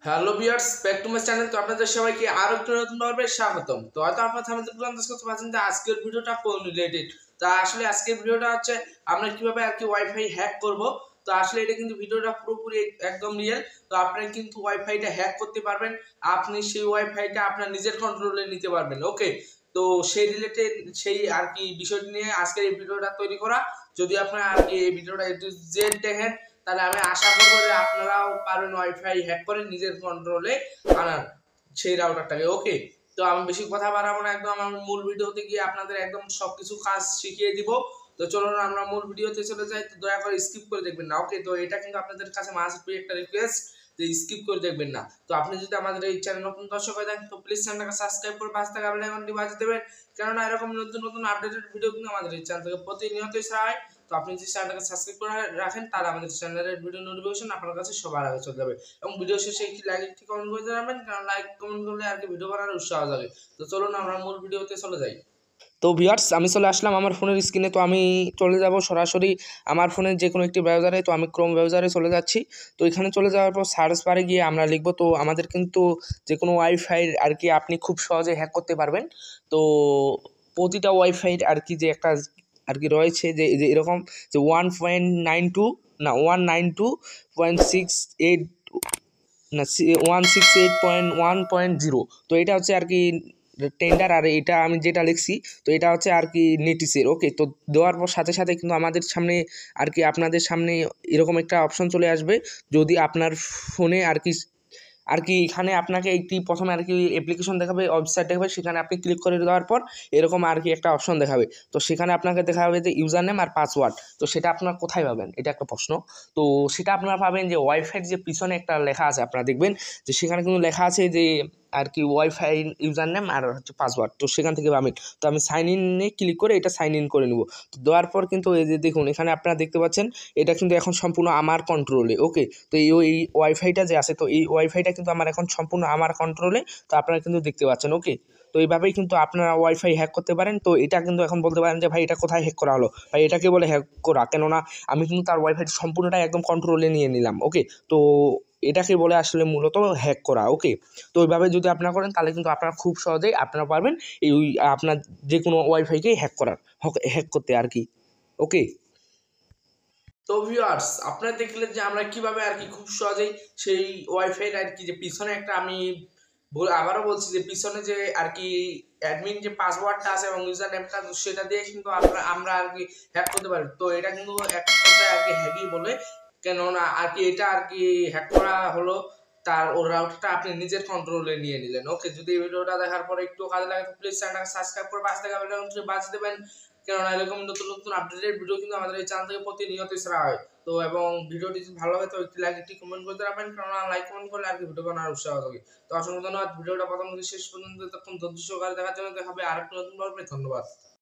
Hello viewers, back to my channel. তো আপনাদের সবাইকে আরো একটু নতুন পর্বে স্বাগতম। তো হয়তো আপনারা থাম্বনেল থেকে আন্দাজ করতে পারছেন যে আজকের ভিডিওটা কোন রিলেটেড। তা আসলে আজকের ভিডিওটা হচ্ছে আমরা কিভাবে আর কি ওয়াইফাই হ্যাক করব। তো আসলে এটা কিন্তু ভিডিওটা পুরোপুরি একদম রিয়েল। তো আপনারা কিন্তু ওয়াইফাইটা হ্যাক করতে পারবেন। আপনি সেই ওয়াইফাইটা আপনার নিজের কন্ট্রোলে নিতে পারবেন। ওকে, তো সেই রিলেটেড সেই আর কি বিষয়টি নিয়ে আজকের এই ভিডিওটা তৈরি করা। যদি আপনারা আর কি এই ভিডিওটা একটু জেড দেখেন তাহলে আমি আশা করবো যে আপনারাও পারবেন ওয়াইফাই হ্যাক করে নিজের কন্ট্রোলে আনার সেই রাউটারটাকে। ওকে, তো আমি বেশি কথা বাড়াবো না, একদম আমার মূল ভিডিওতে গিয়ে আপনাদের একদম সবকিছু কাজ শিখিয়ে দিব। তো চলুন আমরা মূল ভিডিওতে চলে যাই। তো দয়া করে স্কিপ করে দেখবেন না। ওকে, তো এটা কিন্তু আপনাদের কাছে মাস্ট বি একটা রিকোয়েস্ট যে স্কিপ করে দেখবেন না। তো আপনি যদি আমাদের এই চ্যানেল নতুন দর্শক হয়ে থাকেন তো প্লিজ চ্যানেলটাকে সাবস্ক্রাইব করে পাশে থাকা বেল আইকনটি বাজিয়ে দেবেন, কেননা এরকম নতুন নতুন আপডেটেড ভিডিও কিন্তু আমাদের এই চ্যানেল থেকে প্রতিনিয়তই ছাড়া হয়। তো আপনি যদি চ্যানেলটাকে সাবস্ক্রাইব করে রাখেন তাহলে আমাদের চ্যানেলের ভিডিও নোটিফিকেশন আপনার কাছে সবার আগে চলে যাবে। এবং ভিডিও শেষে একটি লাইক একটি কমেন্ট করে জানাবেন, কারণ লাইক কমেন্ট করলে আর কি ভিডিও বানানোর উৎসাহ জাগে। তো চলুন আমরা মূল ভিডিওতে চলে যাই। তো ভিউয়ার্স, আমি চলে আসলাম আমার ফোনের স্ক্রিনে। তো আমি চলে যাব সরাসরি আমার ফোনের যে কোনো একটি ব্রাউজারে। তো আমি ক্রোম ব্রাউজারে চলে যাচ্ছি। তো এখানে চলে যাওয়ার পর সার্চ বারে গিয়ে আমরা লিখব। তো আমাদের কিন্তু যে কোনো ওয়াইফাই আর কি আপনি খুব সহজে হ্যাক করতে পারবেন। তো প্রতিটা ওয়াইফাইয়ের আর কি যে একটা আর কি রয়েছে যে এরকম যে 1.92 না 192.68 না 168.1.0। তো এটা হচ্ছে আর কি টেন্ডার, আর এটা আমি যেটা লিখছি তো এটা হচ্ছে আর কি নেটিসের। ওকে, তো দেওয়ার পর সাথে সাথে কিন্তু আমাদের সামনে আর কি আপনাদের সামনে এরকম একটা অপশন চলে আসবে। যদি আপনার ফোনে আর কি এখানে আপনাকে একটি প্রথমে আর কি অ্যাপ্লিকেশন দেখাবে, ওয়েবসাইট দেখাবে, সেখানে আপনি ক্লিক করে দেওয়ার পর এরকম আর কি একটা অপশন দেখাবে। তো সেখানে আপনাকে দেখা হবে যে ইউজার নেম আর পাসওয়ার্ড। তো সেটা আপনারা কোথায় পাবেন, এটা একটা প্রশ্ন। তো সেটা আপনারা পাবেন যে ওয়াইফাইয়ের যে পিছনে একটা লেখা আছে, আপনারা দেখবেন যে সেখানে কিন্তু লেখা আছে যে আর কি ওয়াইফাই ইউজার নেম আর হচ্ছে পাসওয়ার্ড। তো সেখান থেকে পাবেন। তো আমি সাইন ইনে ক্লিক করে এটা সাইন ইন করে নেব। তো দেওয়ার পর কিন্তু এই যে দেখুন এখানে আপনারা দেখতে পাচ্ছেন এটা কিন্তু এখন সম্পূর্ণ আমার কন্ট্রোলে। ওকে, তো এই ওয়াইফাইটা যে আছে তো এই ওয়াইফাইটা কিন্তু আমার এখন সম্পূর্ণ আমার কন্ট্রোলে। তো আপনারা কিন্তু দেখতে পাচ্ছেন। ওকে, তো এইভাবেই কিন্তু আপনারা ওয়াইফাই হ্যাক করতে পারেন। তো এটা কিন্তু এখন বলতে পারেন যে ভাই এটা কোথায় হ্যাক করা হলো, ভাই এটাকে বলে হ্যাক করা, কেননা আমি কিন্তু তার ওয়াইফাই সম্পূর্ণটাই একদম কন্ট্রোলে নিয়ে নিলাম। ওকে, তো এটাকে বলে আসলে মূলত হ্যাক করা। ওকে, তো ওইভাবে যদি আপনারা করেন তাহলে কিন্তু আপনারা খুব সহজেই আপনারা পারবেন এই আপনার যে কোনো ওয়াইফাইকে হ্যাক করতে আর কি। ওকে, তো ভিউয়ার্স, আপনারা দেখলেন যে আমরা কিভাবে আর কি খুব সহজেই সেই ওয়াইফাই আর কি যে পিছনে একটা আমি আবারও বলছি যে পিছনে যে আর কি অ্যাডমিন যে পাসওয়ার্ডটা আছে এবং ইউজার নেমটা সেটা দিয়ে কিন্তু আমরা আর কি হ্যাক করতে পারি। তো এটা কিন্তু এক কথায় আর কি হ্যাকই বলে, কেননা আর কি এটা আর কি হ্যাক করা হলো তার ওর রাউটারটা আপনি নিজের কন্ট্রোলে নিয়ে নিলেন। ওকে, যদি এই ভিডিওটা দেখার পরে একটু কাজে লাগে তো প্লিজ চ্যানেলটাকে সাবস্ক্রাইব করে পাশে থাকা বেল আইকনটি বাজিয়ে দেবেন, কেননা এরকম নতুন নতুন আপডেটেড ভিডিও কিন্তু আমাদের এই চ্যানেল থেকে প্রতিনিয়তই ছাড়া হয়। তো এবং ভিডিওটি যদি ভালো লাগে তো একটি লাইক একটি কমেন্ট করতে পারবেন, কেননা লাইক কমেন্ট করলে আর কি ভিডিও বানানোর উৎসাহ থাকে। তো অসংখ্য ধন্যবাদ ভিডিওটা প্রথম থেকে শেষ পর্যন্ত তখন ধৈর্য সহকারে দেখার জন্য। দেখা হবে আরেকটা নতুন পর্বে। ধন্যবাদ।